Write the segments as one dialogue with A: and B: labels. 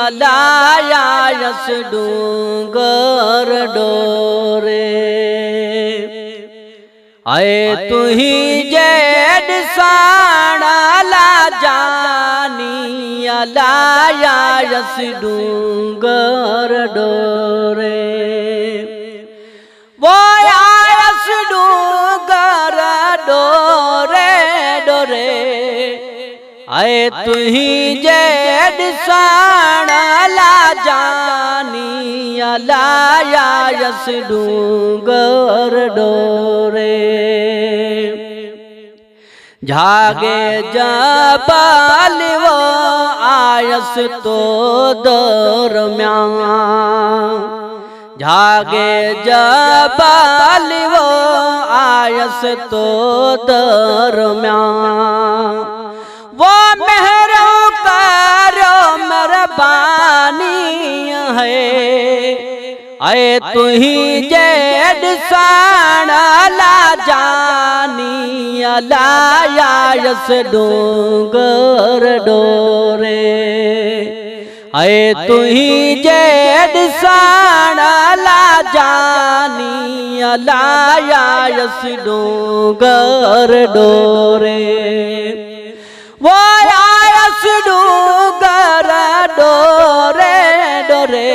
A: अलायास डूंगर डोरे आए तुही जेड साणा ला जानी अलायास डूंगर डोरे वो आयस डूंगर डोरे डोरे आए तुही जेड साणा ला जानी अलायास डूंगर डोरे जागे जबाल वो आयस तो दरम्यान जागे जबाल वो आयस तो दरम्यान वो मेहरो करो मेहरबानी है आए तुही जेड साणा ला जानी अलायास डूंगर डोरे आए तुही जेड साणा ला जानी अलायास डूंगर डोरे वो आयस डूंगर डोरे डोरे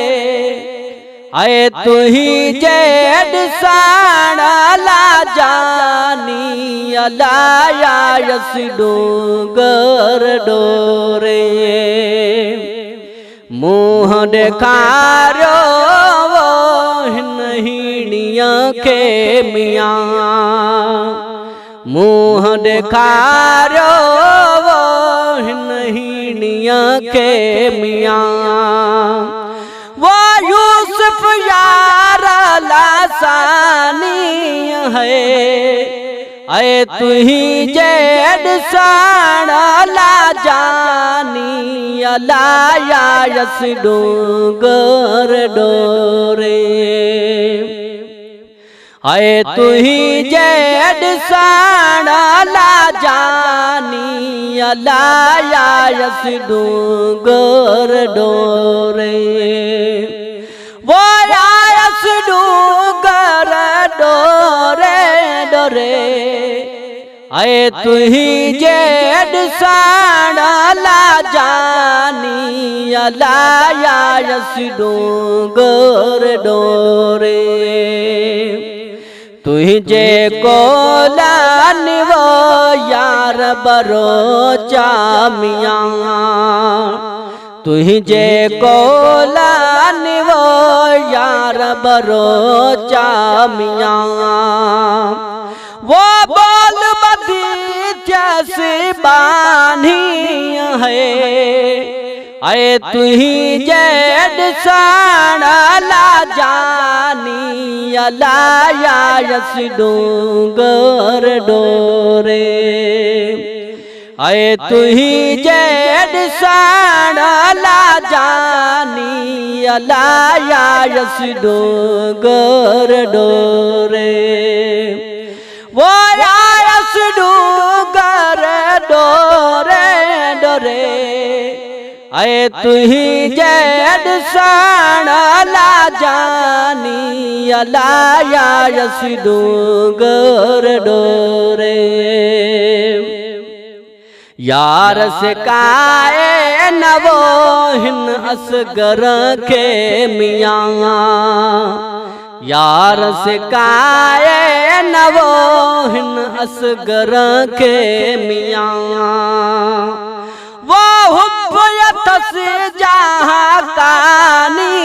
A: आए तुही जेड साणा ला जानी अलायास डूंगर डोरे मुँह देखारो वो हिणिया के मियाँ मुँह देखारो वो हिणिया के मियाँ वो यूसुफ यार लासानी है आए तुही जेड साणा ला जानी अलायास डूंगर डोरे आए तुही जेड साणा ला जानी अलायास डूंगर डोरे वो आयस डूंगर डोरे डोरे आए तुही जेड साणा ला जानी अलायास डूंगर डोरे तुझे कोलान वो यार बरो चामिया तुझे कोलान वो यार बरो चामिया वो बोल बदी जैसी बानी है आए तुही जेड साणा ला जानी अलायास डूंगर डोरे आए तुही जेड साणा ला जानी अलायास डूंगर डोरे वो आयस डूंगर डोरे डोरे आए तुही जेड साणा ला जानी अलायास डूंगर डोरे यार से काए नवो हिन असगर के मियाँ यार से काए नवो हिन असगर के मियाँ वो हुब्बत से जहाँ कानी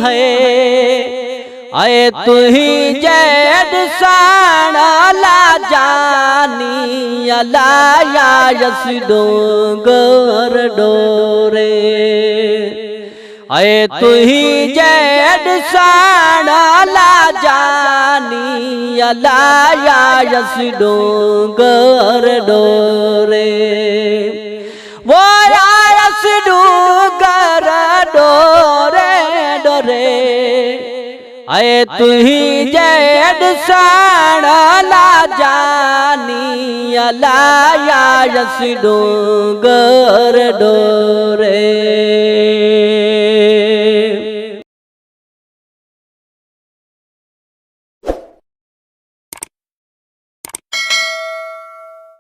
A: है आए तुही जेड साणा ला जानी अलायास डूंगर डोरे आए तुही जेड साणा ला जानी अलायास डूंगर डोरे वो आयस डूंगर डोरे डोरे आए तुही जेड साणा ला जानी अलायास डूंगर डोरे।